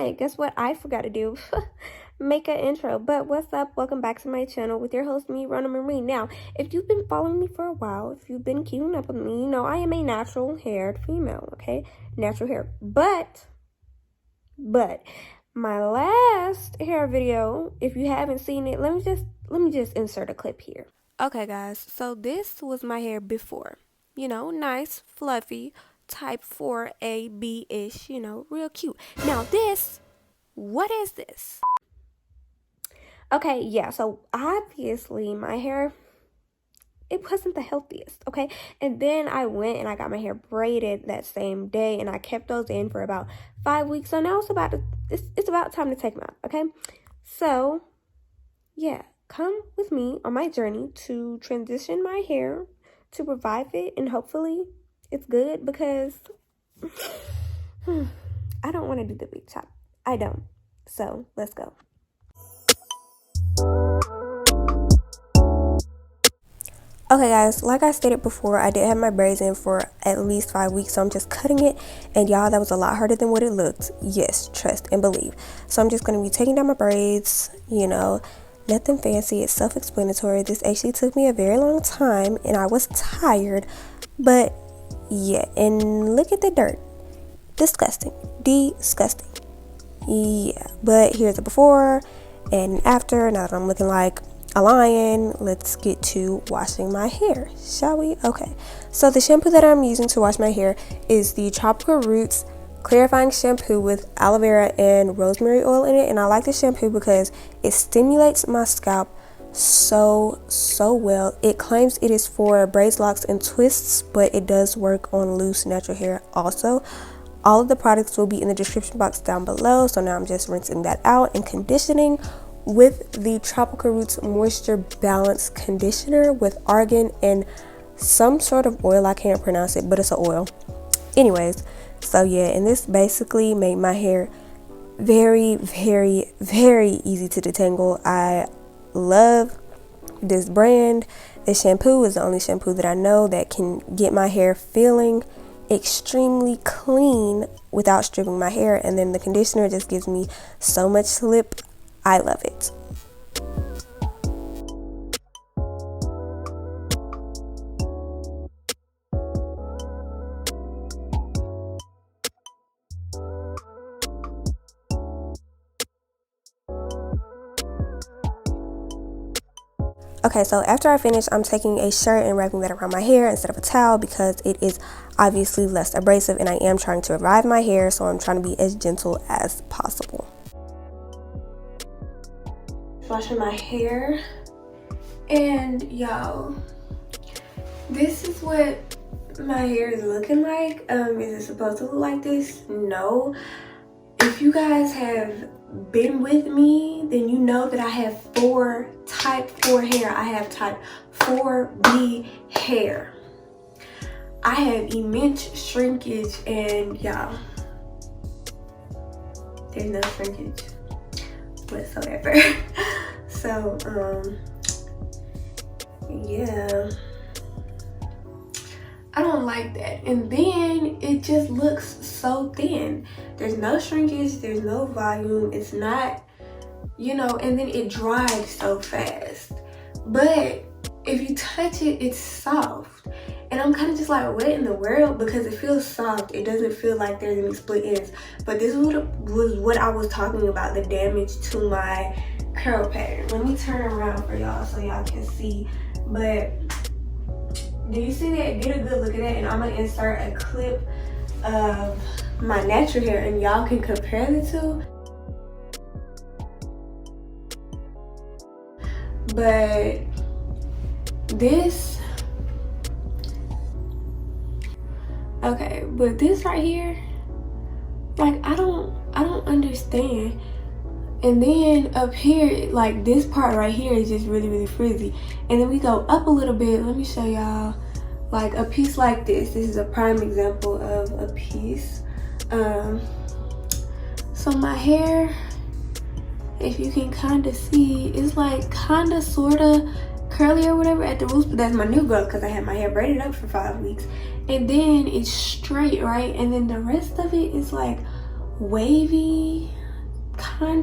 Hey, guess what I forgot to do? Make an intro. But what's up? Welcome back to my channel with your host, me, Rona Marie. Now, if you've been following me for a while, if you've been keeping up with me, you know I am a natural haired female, okay? Natural hair. But my last hair video, if you haven't seen it, let me just insert a clip here. Okay, guys, so this was my hair before. You know, nice, fluffy, type 4AB-ish, you know, real cute. Now this, what is this? Okay, yeah, so obviously my hair, it wasn't the healthiest, okay? And then I went and I got my hair braided that same day, and I kept those in for about 5 weeks. So now it's about time to take them out, okay? So, yeah, come with me on my journey to transition my hair, to revive it, and hopefully it's good, because I don't want to do the big chop. I don't. So, let's go. Okay guys, like I stated before, I did have my braids in for at least 5 weeks, so I'm just cutting it, and y'all, that was a lot harder than what it looked. Yes, trust and believe. So I'm just going to be taking down my braids, you know, nothing fancy, it's self-explanatory. This actually took me a very long time, and I was tired, but yeah, and look at the dirt. Disgusting. Yeah, but here's the before and after. Now that I'm looking like a lion, let's get to washing my hair, shall we? Okay, so the shampoo that I'm using to wash my hair is the Tropical Roots clarifying shampoo with aloe vera and rosemary oil in it. And I like this shampoo because it stimulates my scalp so well. It claims it is for braids, locks, and twists, but it does work on loose natural hair also. All of the products will be in the description box down below. So now I'm just rinsing that out and conditioning with the Tropical Roots Moisture Balance Conditioner with argan and some sort of oil. I can't pronounce it, but it's an oil. Anyways, so yeah, and this basically made my hair very easy to detangle. I love this brand. This shampoo is the only shampoo that I know that can get my hair feeling extremely clean without stripping my hair, and then the conditioner just gives me so much slip. I love it. Okay, so after I finish, I'm taking a shirt and wrapping that around my hair instead of a towel, because it is obviously less abrasive, and I am trying to revive my hair, so I'm trying to be as gentle as possible. Washing my hair, and y'all, this is what my hair is looking like. Is it supposed to look like this? No. If you guys have been with me, then you know that I have type 4 hair. I have type 4B hair. I have immense shrinkage, and y'all, there's no shrinkage whatsoever. So yeah, I don't like that. And then it just looks so thin. There's no shrinkage, there's no volume, it's not, you know, and then it dries so fast. But if you touch it, it's soft. And I'm kind of just like, what in the world? Because it feels soft. It doesn't feel like there's any split ends. But this was what I was talking about, the damage to my curl pattern. Let me turn around for y'all so y'all can see. But do you see that? Get a good look at that. And I'm going to insert a clip of my natural hair, and y'all can compare the two. But this, okay, but this right here, like, I don't understand. And then up here, like, this part right here is just really frizzy. And then we go up a little bit. Let me show y'all, like, a piece like this. This is a prime example of a piece. So my hair, if you can kind of see, it's like kind of sort of curly or whatever at the roots, but that's my new growth because I had my hair braided up for 5 weeks. And then it's straight, right? And then the rest of it is like wavy.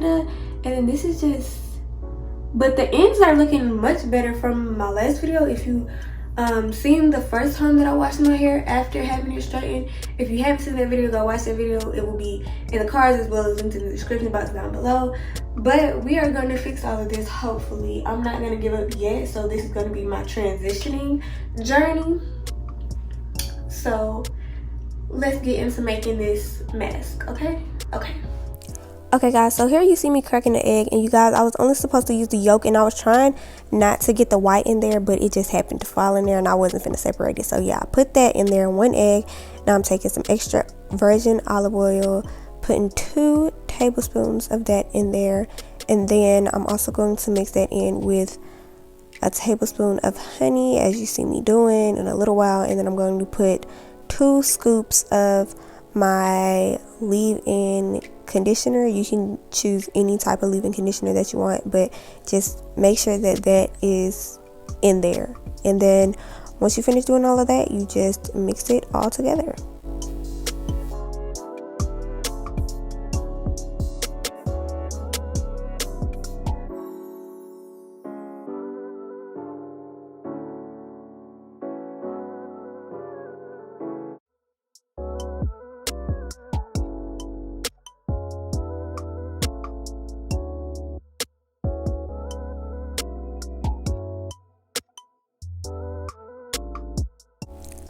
kinda, and then this is just, but the ends are looking much better from my last video. If you seen the first time that I washed my hair after having it straightened, if you haven't seen that video, go watch that video. It will be in the cards as well as linked in the description box down below. But we are going to fix all of this, hopefully. I'm not going to give up yet, so this is going to be my transitioning journey. So let's get into making this mask. Okay guys, so here you see me cracking the egg, and you guys, I was only supposed to use the yolk, and I was trying not to get the white in there, but it just happened to fall in there and I wasn't finna separate it. So yeah, I put that in there, 1 egg. Now I'm taking some extra virgin olive oil, putting 2 tablespoons of that in there, and then I'm also going to mix that in with a tablespoon of honey, as you see me doing in a little while, and then I'm going to put 2 scoops of my leave-in conditioner. You can choose any type of leave-in conditioner that you want, but just make sure that that is in there. And then once you finish doing all of that, you just mix it all together.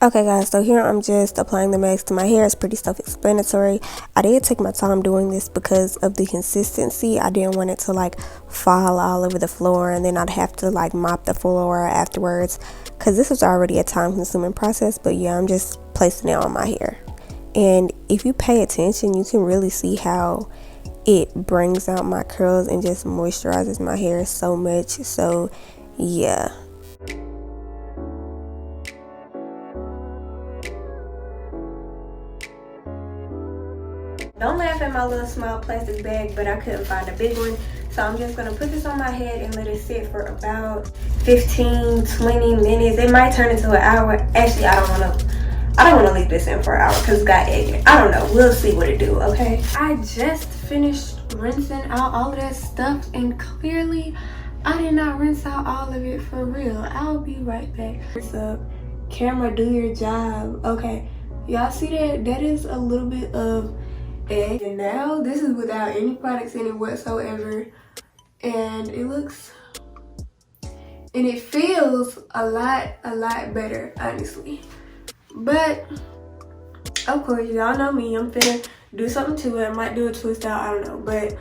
Okay guys, so here I'm just applying the mask to my hair. It's pretty self-explanatory. I did take my time doing this because of the consistency. I didn't want it to like fall all over the floor and then I'd have to like mop the floor afterwards, because this was already a time-consuming process. But yeah, I'm just placing it on my hair, and if you pay attention, you can really see how it brings out my curls and just moisturizes my hair so much. So yeah. Don't laugh at my little small plastic bag, but I couldn't find a big one. So I'm just gonna put this on my head and let it sit for about 15-20 minutes. It might turn into an hour. Actually, I don't wanna leave this in for an hour because it's got egg in it. I don't know. We'll see what it do, okay? I just finished rinsing out all of that stuff, and clearly I did not rinse out all of it for real. I'll be right back. What's up? Camera, do your job. Okay, y'all see that? That is a little bit of egg, and now this is without any products in it whatsoever, and it looks and it feels a lot better, honestly. But of course, y'all know me, I'm finna do something to it. I might do a twist out, I don't know. But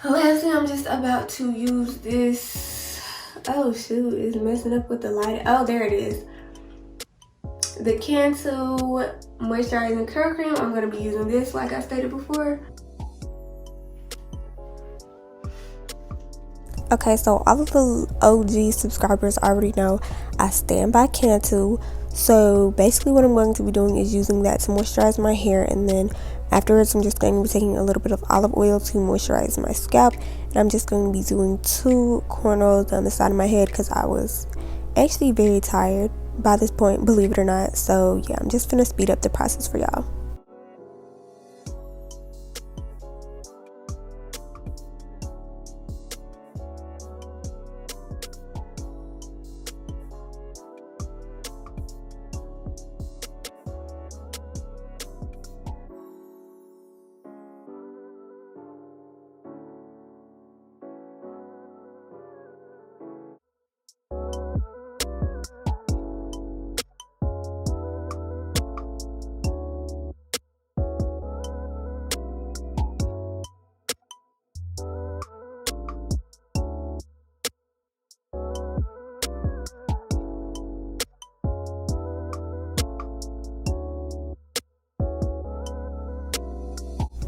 lastly, I'm just about to use this, oh shoot, it's messing up with the light. Oh, there it is, the Cantu moisturizing curl cream. I'm going to be using this like I stated before. Okay, so all of the OG subscribers already know I stand by Cantu. So basically what I'm going to be doing is using that to moisturize my hair, and then afterwards I'm just going to be taking a little bit of olive oil to moisturize my scalp, and I'm just going to be doing 2 cornrows on the side of my head because I was actually very tired by this point, believe it or not. So yeah, I'm just gonna speed up the process for y'all.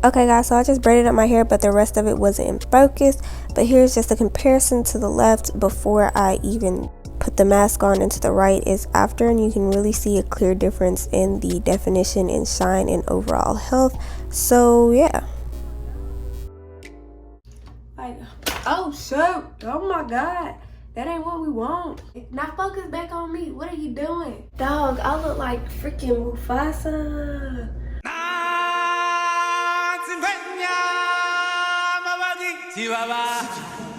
Okay guys, so I just braided up my hair, but the rest of it wasn't in focus. But here's just a comparison to the left before I even put the mask on, and to the right is after, and you can really see a clear difference in the definition and shine and overall health. So yeah. Like, oh shoot, oh my god, that ain't what we want. Now focus back on me. What are you doing? Dog, I look like freaking Mufasa. Chihuahua.